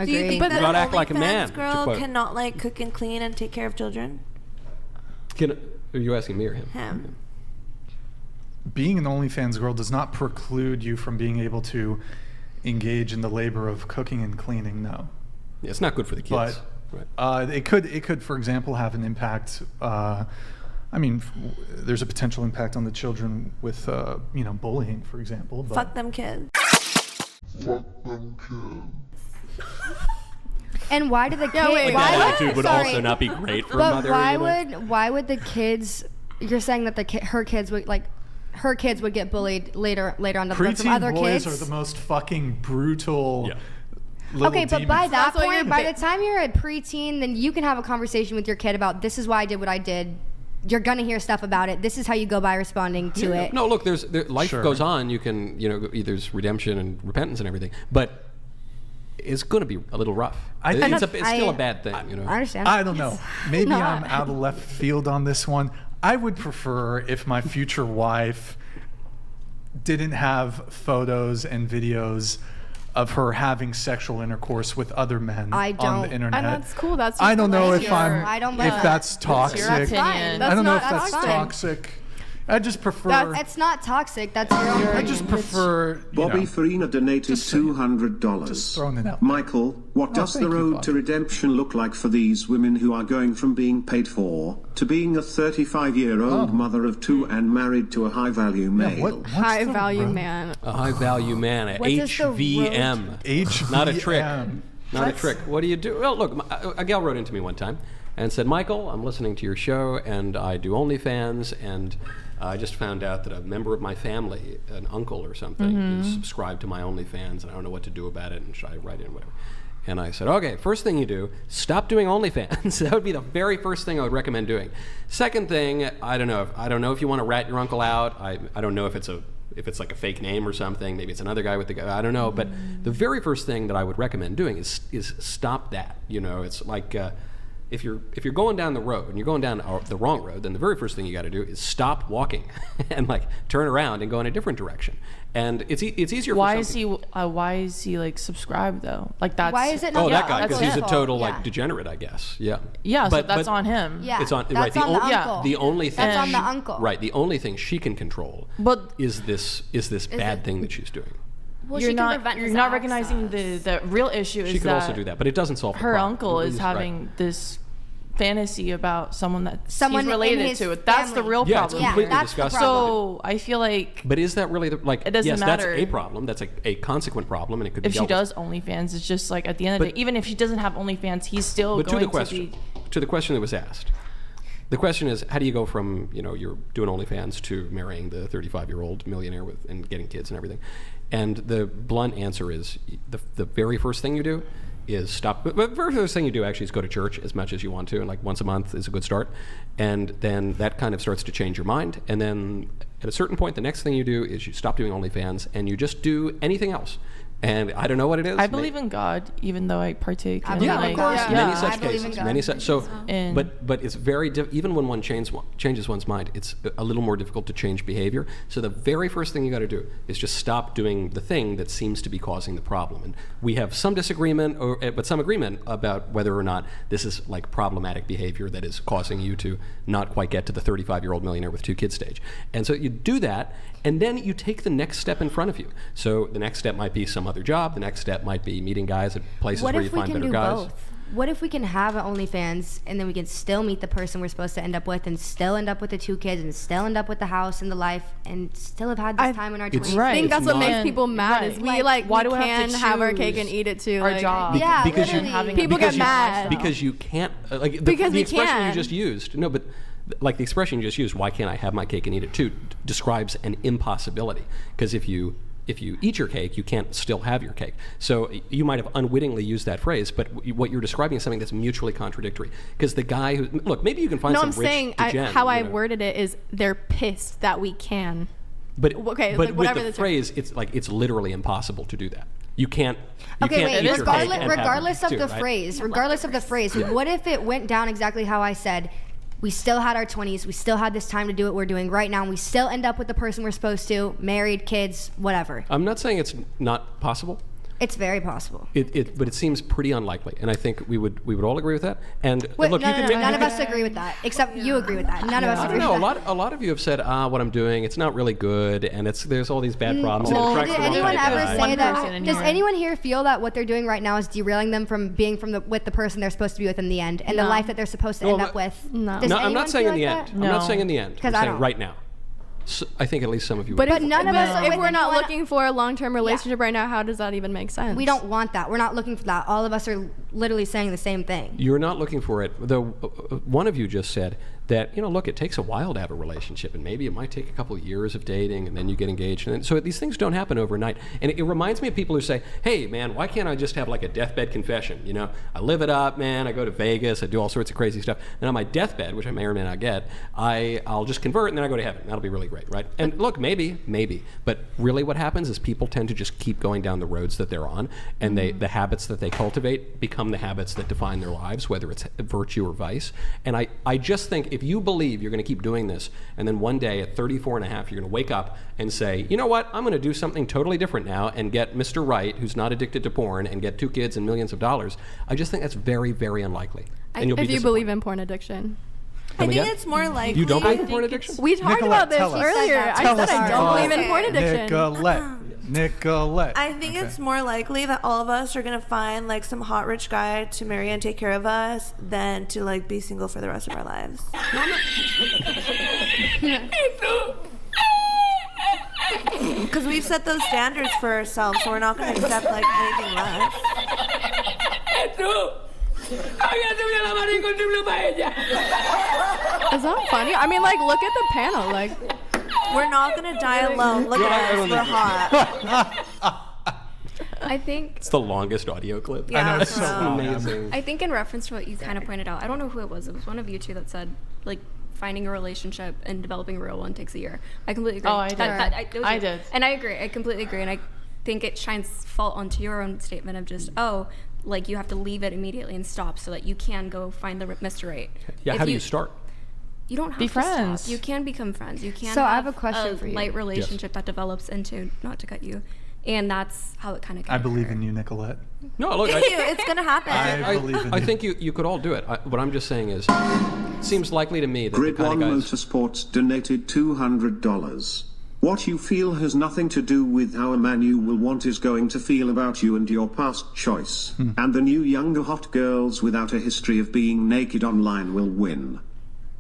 Do you think But that you gotta an act like a man, OnlyFans girl to quote. cannot like cook and clean and take care of children? Are you asking me or him? Him. Being an OnlyFans girl does not preclude you from being able to engage in the labor of cooking and cleaning. No. Yeah, it's not good for the kids. But right. it could, for example, have an impact. There's a potential impact on the children with, bullying, for example. But Fuck them kids. And why do the kids? wait, why That would- attitude would sorry, also not be great for a But mother. why would the kids? You're saying that her kids would her kids would get bullied later on from preteen other boys kids. are the most fucking brutal. Yeah. Little Okay, but demons. by that That's what point, you're by the time you're a preteen, then you can have a conversation with your kid about this is why I did what I did. You're gonna hear stuff about it. This is how you go by responding to it. No, look, life Sure. goes on. You can, there's redemption and repentance and everything, but it's going to be a little rough. It's still a bad thing, I understand. I don't know. Maybe No. I'm out of left field on this one. I would prefer if my future wife didn't have photos and videos of her having sexual intercourse with other men I on don't. the internet. And that's cool. That's I don't know if your- I don't if know. that's toxic. your opinion. fine. I don't know if That's that's not fine. toxic. I just prefer. It's not toxic. That's your own. I just prefer. Bobby Farina donated just saying. $200. Just throwing it out. Michael, what does thank the you, road Bobby. to redemption look like for these women who are going from being paid for to being a 35-year-old mother of two and married to a high-value male? What's High the value road? man. A high value man, a What does the HVM. HVM. Not a trick. Not a trick. What do you do? Well, look, a gal wrote into me one time and said, Michael, I'm listening to your show and I do OnlyFans, and I just found out that a member of my family, an uncle or something, is subscribed to my OnlyFans, and I don't know what to do about it, and should I write in, whatever. And I said, okay, first thing you do, stop doing OnlyFans. That would be the very first thing I would recommend doing. Second thing, I don't know if you want to rat your uncle out. I don't know if it's like a fake name or something. Maybe it's another guy with the guy. I don't know. But the very first thing that I would recommend doing is stop that. It's like if you're going down the road and you're going down the wrong road, then the very first thing you got to do is stop walking and turn around and go in a different direction. And it's easier. Why for is he like subscribed though? Like that's Why is it not? that guy, because he's a his total fault? degenerate, I guess. Yeah. Yeah, but so that's on him. Yeah, It's on that's right. on the uncle. The only thing That's on the uncle. Right. The only thing she can control But is this bad thing that she's doing. Well, you're she can not prevent you're his not recognizing access. the real issue is She could that also do that, but it doesn't solve the her problem. uncle is Right. having this fantasy about someone that Someone he's in related his to. That's the family. real Yeah, it's problem. completely that's the disgusting. problem. So I feel like But is that really It doesn't yes, matter. that's a problem. That's a consequent problem, and it could be if she dealt does OnlyFans, it's just like at the end of the day, even if she doesn't have OnlyFans, he's still with. But going to the question that was asked, the question is, how do you go from you're doing OnlyFans to marrying the 35-year-old millionaire and getting kids and everything? And the blunt answer is the very first thing you do is stop. But the very first thing you do actually is go to church as much as you want to, and like once a month is a good start. And then that kind of starts to change your mind. And then at a certain point, the next thing you do is you stop doing OnlyFans and you just do anything else. And I don't know what it is. I believe in God, even though I partake. I in believe like, in God. yeah. Many I such believe in cases, God. many such. So, And- but it's very even when one changes one's mind, it's a little more difficult to change behavior. So the very first thing you got to do is just stop doing the thing that seems to be causing the problem. And we have some disagreement, but some agreement about whether or not this is like problematic behavior that is causing you to not quite get to the 35-year-old millionaire with 2 kids stage. And so you do that, and then you take the next step in front of you. So the next step might be some other job. The next step might be meeting guys at places What where if you we find can better do guys. both? What if we can have an OnlyFans and then we can still meet the person we're supposed to end up with and still end up with the 2 kids and still end up with the house and the life and still have had this time in our 20s? I think that's what not- makes people mad is we why do we we have can to have our choose cake and eat it too. our like, job? Yeah, because you- literally. People because get mad. because you can't Because the we expression can. you just used. No, but like the expression you just used, why can't I have my cake and eat it too, describes an impossibility. Because if you eat your cake, you can't still have your cake. So you might have unwittingly used that phrase, but what you're describing is something that's mutually contradictory. Because the guy who look, maybe you can find No, some I'm rich saying degen, how I worded it is they're pissed that we can. But okay, but like, whatever with the the term- phrase, it's literally impossible to do that. You can't. Okay, wait. eat your cake and have Regardless it of too, the right? phrase, what if it went down exactly how I said? We still had our 20s. We still had this time to do what we're doing right now. And we still end up with the person we're supposed to, married, kids, whatever. I'm not saying it's not possible, It's very possible. But it seems pretty unlikely, and I think we would all agree with that. And Wait, look, no, you no, could no, none of us agree with that, except you agree with that. None of us I agree don't know. with that. A lot of you have said, what I'm doing, it's not really good, and there's all these bad problems. and it Did attracts the wrong anyone kind of ever guy. say One person that? in Does here. anyone here feel that what they're doing right now is derailing them from being with the person they're supposed to be with in the end, and the No. life that they're supposed to Well, end up with? No. Does No, I'm anyone not saying feel in the like end. that? I'm not No. saying in the end. I'm 'Cause I saying don't. right now. So I think at least some of you. But would if agree. none of us if with we're not anyone- looking for a long-term relationship right now, how does that even make sense? We don't want that. We're not looking for that. All of us are literally saying the same thing. You're not looking for it, though. One of you just said that, look, it takes a while to have a relationship, and maybe it might take a couple of years of dating, and then you get engaged. And so these things don't happen overnight. And it reminds me of people who say, hey, man, why can't I just have like a deathbed confession? I live it up, man. I go to Vegas. I do all sorts of crazy stuff. And on my deathbed, which I may or may not get, I'll just convert, and then I go to heaven. That'll be really great, right? And look, maybe. But really what happens is people tend to just keep going down the roads that they're on, and the habits that they cultivate become the habits that define their lives, whether it's virtue or vice. And I just think if you believe you're going to keep doing this, and then one day at 34 and a half, you're going to wake up and say, you know what, I'm going to do something totally different now and get Mr. Right, who's not addicted to porn, and get 2 kids and millions of dollars, I just think that's very, very unlikely. And you'll be If you disappointed. believe in porn addiction. I think again? it's more likely. You don't believe in porn addiction? We talked Nicolette, about this tell us. earlier. I Tell said us I don't more. believe in porn addiction. Nicolette. I think it's more likely that all of us are gonna find like some hot rich guy to marry and take care of us than to like be single for the rest of our lives. Because we've set those standards for ourselves, so we're not gonna accept like anything less. Is that funny? I mean, like, look at the panel. Like, We're not gonna die alone. Look at us, we're hot. I think It's the longest audio clip. Yeah, I know, it's so so- long. Amazing. I think in reference to what you kind of pointed out, I don't know who it was. It was one of you two that said like finding a relationship and developing a real one takes a year. I completely agree. Oh, I did. It was I you. did. And I agree. I completely agree. And I think it shines fault onto your own statement of just like you have to leave it immediately and stop so that you can go find the Mr. Right. Yeah, If how do you start? You don't have Be to friends. stop. You can become friends. You can. So I have a question for you. Light relationship that develops into, not to cut you, and that's how it kind of. I believe in you, Nicolette. No, look, It's gonna happen. I believe in I you. think you could all do it. What I'm just saying is, it seems likely to me that the Grid kind 1 of guys... Motorsports donated $200. What you feel has nothing to do with how a man you will want is going to feel about you and your past choice. And the new younger hot girls without a history of being naked online will win.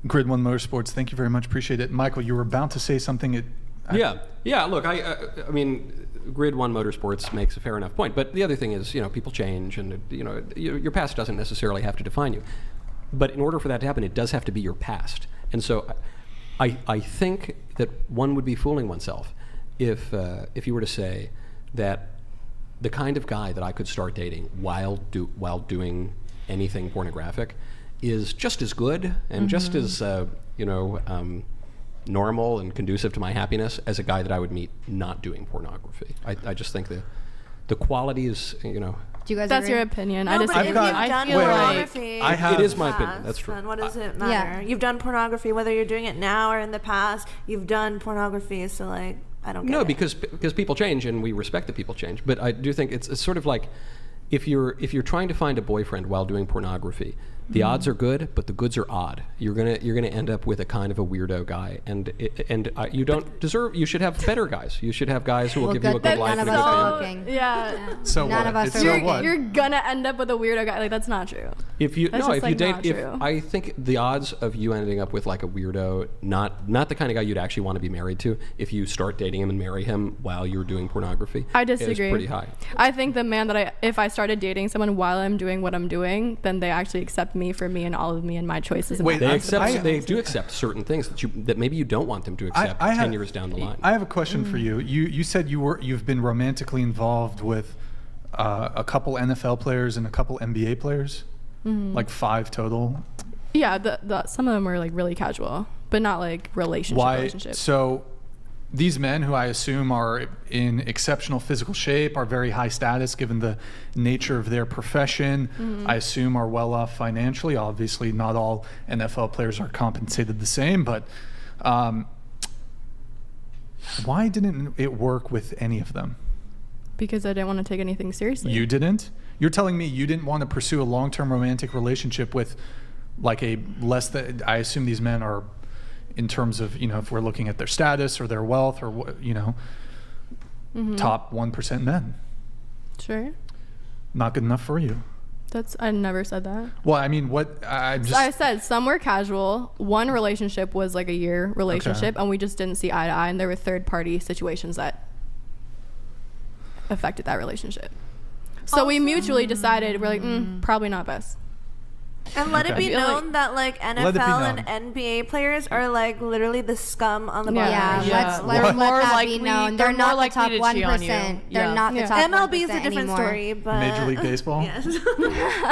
Grid 1 Motorsports, thank you very much. Appreciate it. Michael, you were about to say something. Yeah. Look, I mean, Grid 1 Motorsports makes a fair enough point. But the other thing is, people change, and your past doesn't necessarily have to define you. But in order for that to happen, it does have to be your past. And so, I think that one would be fooling oneself if you were to say that the kind of guy that I could start dating while doing anything pornographic is just as good and just as normal and conducive to my happiness as a guy that I would meet not doing pornography. I just think the quality is, Do you guys that's agree? your opinion. No, I but disagree. if you've I done feel like- pornography, I have- It is my in the opinion, that's past, true. Then what does it matter? Yeah. You've done pornography, whether you're doing it now or in the past. You've done pornography, so like I don't get No, it. because people change, and we respect that people change. But I do think it's sort of like if you're trying to find a boyfriend while doing pornography, the odds are good, but the goods are odd. You're gonna end up with a kind of a weirdo guy, and you don't deserve. You should have better guys. You should have guys who will Well, give you a good good that life none and of a us good are family. looking. Yeah. So None what? of us It's are so looking. what? You're gonna end up with a weirdo guy. Like, that's not true. If you That's no, just, if you like, date, not if true. I think the odds of you ending up with like a weirdo, not the kind of guy you'd actually want to be married to, if you start dating him and marry him while you're doing pornography, I disagree. is pretty high. I think the man that if I started dating someone while I'm doing what I'm doing, then they actually accept me for me and all of me and my choices. Wait, They do accept certain things that maybe you don't want them to accept 10 years down the line. I have a question for you. You said you've been romantically involved with a couple NFL players and a couple NBA players, like 5 total. Yeah, some of them were like really casual, but not like relationship. So these men, who I assume are in exceptional physical shape, are very high status given the nature of their profession, I assume are well off financially. Obviously, not all NFL players are compensated the same, but why didn't it work with any of them? Because I didn't want to take anything seriously. You didn't? You're telling me you didn't want to pursue a long-term romantic relationship with like a less than, I assume these men are in terms of, you know, if we're looking at their status or their wealth or, you know, top 1% men. Sure. Not good enough for you. I never said that. Well, I mean, what I just... I said some were casual. One relationship was like a year relationship, and we just didn't see eye to eye, and there were third-party situations that affected that relationship. So we mutually decided, we're like, probably not best. And let it be known that like NFL known. and NBA players are like literally the scum on the bottom. Yeah, let's let that be known. They're not the top 1%. They're not the top 1% MLB is a different anymore. story, but Major League Baseball? Yes.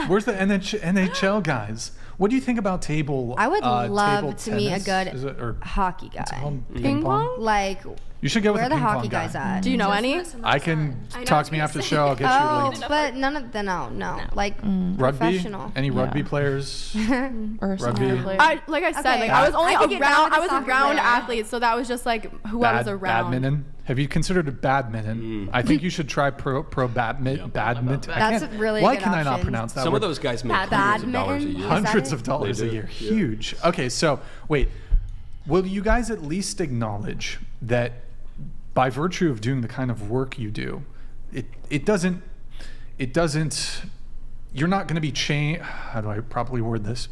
Where's the NHL guys? What do you think about table I would love table to meet a tennis? good Is it, or hockey what's it guy. called? Ping pong? Like, You should go with where are the the ping hockey pong guy. guys at? Do you know any? I can I know talk what to me you're after the saying. show. I'll get you Oh, links. but none of the no. Like Rugby? professional. Any rugby players? Or Rugby? Like I said, Okay. like I was only I could get down around. with I the was soccer around player. athletes, so that was just like who I was around. Badminton? Have you considered badminton? I think you should try pro badminton. Badminton. I That's can't- a really Why good can I not option. pronounce that Some word? of those guys make Badminton? $100s a year. Is that Hundreds it? of dollars They a do, year. yeah. Huge. Okay, so wait. Will you guys at least acknowledge that by virtue of doing the kind of work you do, it doesn't, you're not going to be changed. How do I properly word this?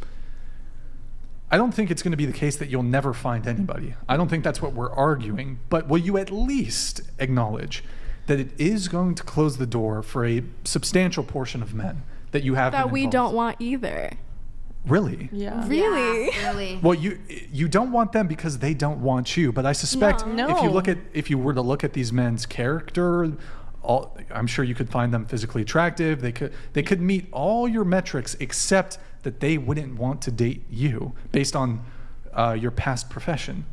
I don't think it's going to be the case that you'll never find anybody. I don't think that's what we're arguing. But will you at least acknowledge that it is going to close the door for a substantial portion of men that you have That been we involved don't want either. Really? Yeah. Really? Yeah, really. Well, you don't want them because they don't want you. But I suspect No. if you were to look at these men's character, I'm sure you could find them physically attractive. They could meet all your metrics except that they wouldn't want to date you based on your past profession.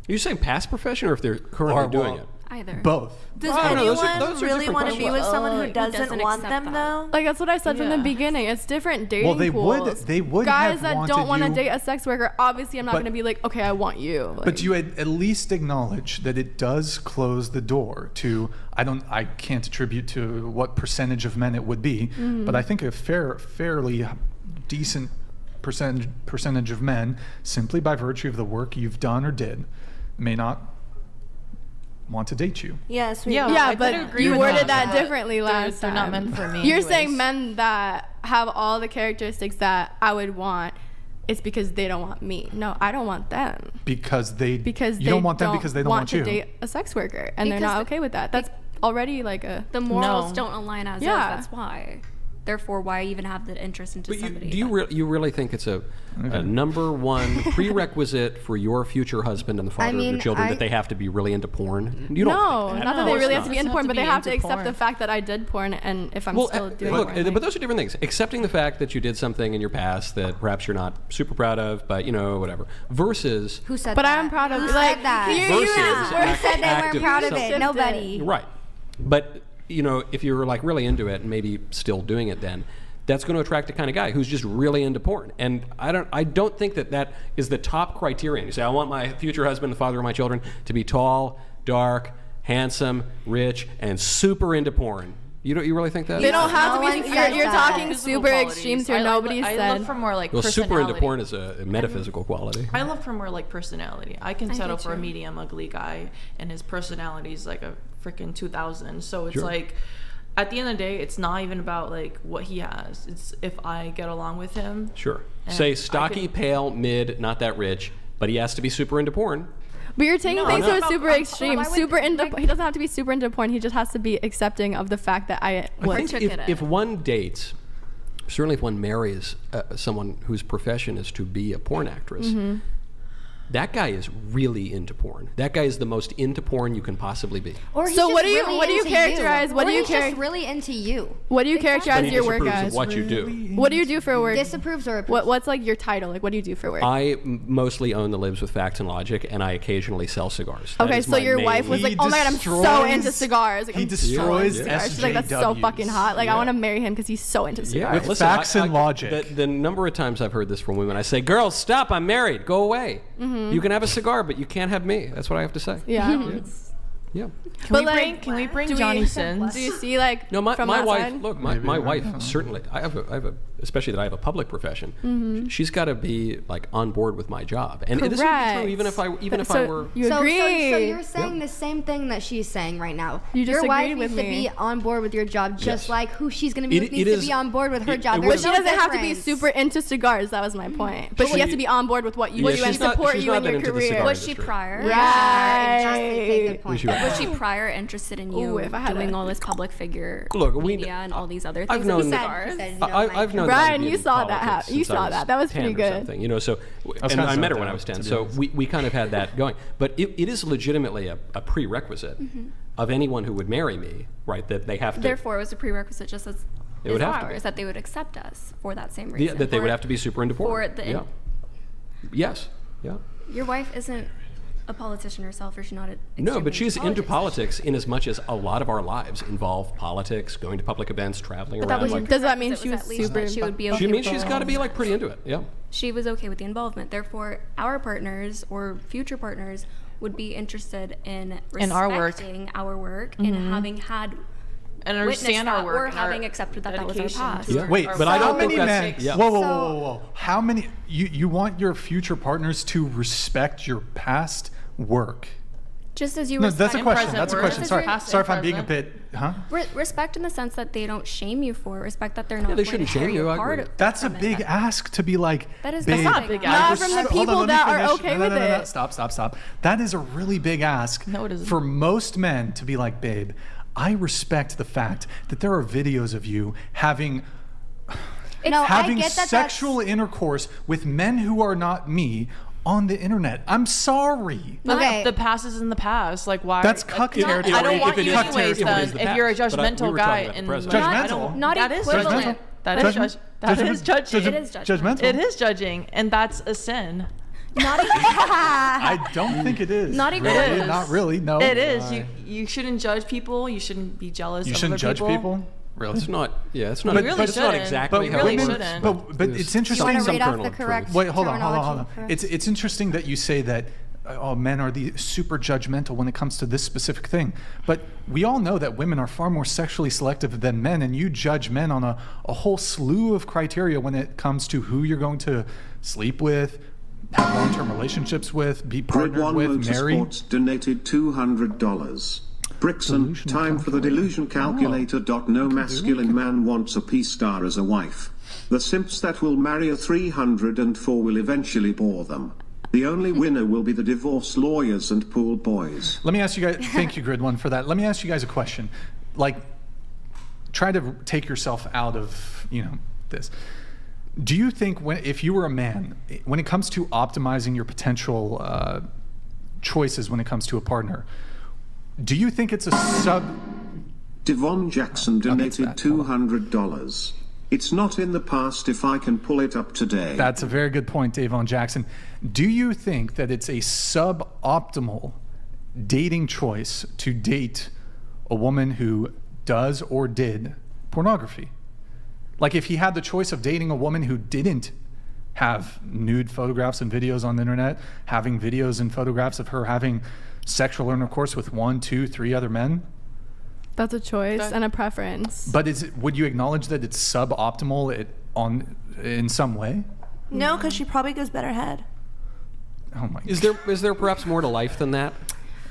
Are you saying past profession or if they're currently doing it? Either. Both. Does Oh, no, those are anyone really different want to be with questions. someone who Who doesn't doesn't want accept them that? though? Like that's what I said from the Yeah. beginning. It's different dating Well, they would- pools. they would guys have that wanted don't want to you- date a sex worker. Obviously, I'm not But- going to be like, okay, I want you. Like, But you at least acknowledge that it does close the door to I can't attribute to what percentage of men it would be, but I think a fairly decent percentage of men, simply by virtue of the work you've done or did, may not want to date you. Yes, we Yeah. yeah, I but could agree you with worded that. that differently last They're time. not meant for me. You're anyways. saying men that have all the characteristics that I would want. It's because they don't want me. No, I don't want them. Because Because you they don't want them because they don't want to you. date a sex worker, and they're Because not the- okay with that. That's already like a. The morals No. don't align as Yeah. is. That's why. Therefore, why even have the interest into But somebody? do you really think it's a number one prerequisite for your future husband and the father of your mean, children that they have to be really into porn? You don't No, think that. not that No, they it's really not. have to be It into doesn't porn, have but to they be have to into accept the porn. fact that I did porn, and if I'm Well, still doing look, porn. but those are different things. Accepting the fact that you did something in your past that perhaps you're not super proud of, but whatever. Versus Who said But that? I'm proud of Who like said that? Versus Who said they weren't active proud of it? something. Nobody. Right. But, if you're like really into it and maybe still doing it then, that's going to attract the kind of guy who's just really into porn. And I don't think that is the top criterion. You say, I want my future husband, the father of my children, to be tall, dark, handsome, rich, and super into porn. You really think that? They don't have No to one be. says You're that. talking Physical super qualities. extremes here. I Nobody look said. for more like Well, super into personality. porn is a metaphysical quality. I look for more like personality. I can I settle do for a too. medium ugly guy, and his personality is like a freaking 2000. So it's Sure. like, at the end of the day, it's not even about like what he has. It's if I get along with him. Sure. And Say I stocky, can- pale, mid, not that rich, but he has to be super into porn. But you're taking No, things no. to a No, super I'm- extreme. why would- Super into. like- He doesn't have to be super into porn. He just has to be accepting of the fact that I I would. think took if, it if at. one dates, certainly if one marries someone whose profession is to be a porn actress, Mm-hmm. that guy is really into porn. That guy is the most into porn you can possibly be. Or he's So what just do you- really what do you into characterize- what Or do you he's just charac- really into you. What do you But characterize he your work disapproves as? of what you do. What do you do for work? Disapproves or approves? What's like your title? Like what do you do for work? I mostly own the Libs with Facts and Logic, and I occasionally sell cigars. That Okay, is so my your main- wife was He like, "Oh my god, I'm so destroys- into cigars." Like, he I'm destroys so into cigars. She's like, "That's so SJWs. fucking hot." Like, Yeah. I want to marry him because he's so into cigars. With listen, facts and logic. The number of times I've heard this from women, I say, "Girls, stop! I'm married. Go away. You can have a cigar, but you can't have me." That's what I have to say. Yeah. Yeah. Can we bring Johnny Sins? Do you see like No, my from my that wife. side? Look, my wife certainly. I have a especially that I have a public profession. Mm-hmm. She's got to be like on board with my job, and this would be Correct. true even if I So were. you So agree? you're saying the same thing that she's saying right now. You just your wife agreed with needs to me. be on board with your job, just Yes. like who she's going to be with It needs is- to be on board with her job. it But was- she doesn't have to be difference. super into cigars. That was my point. But she has to be on board with what you Yeah, do and she's not- support she's you not in that your into the career. cigar Was she industry. prior? Okay, good point. Was she right? Was she prior interested in you Ooh, if I had doing a- all this public figure Look, media and all these other things? I've with known- cigars? He said, I've known Brian, that you saw that you saw that. That was pretty 10 or good. something, you know, so and kinda I met her so when I down, was 10, to be so honest. we kind of had that going. But it is legitimately a prerequisite of anyone who would marry me, right? That they have to. Therefore, it was a prerequisite just as It would have to ours be. that they would accept us for that same Yeah, reason. that they would For- have to be super into porn. for the- yeah. Yes. Yeah. Your wife isn't a politician herself, or she's not. No, but she's into politics. politics in as much as a lot of our lives involve politics, going to public events, traveling But that around. was Like, Does that mean It she was at least super that she would be okay she with means she's the got to be like involvement. pretty into it. Yeah. She was okay with the involvement. Therefore, our partners or future partners would be interested in In our work. respecting our work and having had And witnessed understand our that work or and our having accepted that that was our dedication past. to Yeah. our- Wait, our but I don't work. think men. That's- Yeah. Whoa, whoa, whoa, whoa, whoa! How many? You want your future partners to respect your past work? Just as you No, respect that's a question. present That's a work. question. Just Sorry, past sorry and if I'm being a present. bit, huh? respect in the sense that they don't shame you for it. Respect that they're not. they going shouldn't to tear shame you, I apart agree. That's a from it. big ask to be like. That is babe, not a big I ask. Not from the res- hold on, people let me that are finish. okay No, with it. Stop. That is a really big ask. No, it isn't. For most men to be like, babe, I respect the fact that there are videos of you having No, I having get that sexual intercourse with men who are not me on the internet. I'm sorry. But Okay. the past is in the past. Like, why? That's cuck territory. I don't If want it you is anyways. cuck territory, Then, it is the if you're a past. But we judgmental were guy talking about the and present. like, I Judgmental? don't- Not that is equivalent. judgment. That is Judgment? judge. That is judging. It is judgment. Judgmental. It is judging, and that's a sin. Not even. I don't think it is. Not even- It Really, is. Not really. No. It is. You shouldn't judge people. You shouldn't be jealous. You of shouldn't other judge people. Really? It's not. Yeah, it's not. But- really but- it's not shouldn't. exactly You how really it works, shouldn't. But there's it's interesting. You want to some read off kernel the of correct truth. Wait, hold on. terminology first? It's interesting that you say that men are the super judgmental when it comes to this specific thing. But we all know that women are far more sexually selective than men, and you judge men on a whole slew of criteria when it comes to who you're going to sleep with, have long-term relationships with, be Grid partnered 1 with, marry. Motorsports donated $200. Brixon, Delusion time for the calculator. delusion calculator. No masculine man wants a P-star as a wife. The simps that will marry a 304 will eventually bore them. The only winner will be the divorce lawyers and pool boys. Let me ask you guys, thank you, Grid One, for that. Let me ask you guys a question. Like, try to take yourself out of, this. Do you think if you were a man, when it comes to optimizing your potential choices when it comes to a partner, do you think it's a Devon Jackson donated $200. It's not in the past if I can pull it up today. That's a very good point, Davon Jackson. Do you think that it's a suboptimal dating choice to date a woman who does or did pornography? Like if he had the choice of dating a woman who didn't have nude photographs and videos on the internet, having videos and photographs of her having sexual intercourse with 1, 2, 3 other men? That's a choice and a preference. But would you acknowledge that it's suboptimal in some way? No, because she probably gives better head. Oh my Is there perhaps more to life than that?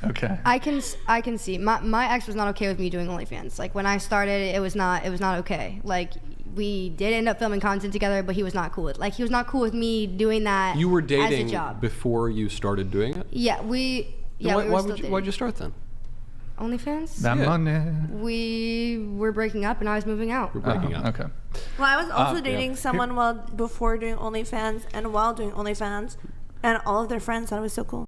Okay. I can see. My ex was not okay with me doing OnlyFans. Like when I started, it was not okay. Like we did end up filming content together, but he was not cool with. Like he was not cool with me doing that. You were as a dating job. before you started doing it? Yeah, we. Then Yeah, why, we were why still would you, dating. why'd you start then? OnlyFans? That Yeah. money. We were breaking up and I was moving out. We're breaking up. Okay. Well, I was also yeah. dating someone before doing OnlyFans and while doing OnlyFans, and all of their friends thought it was so cool.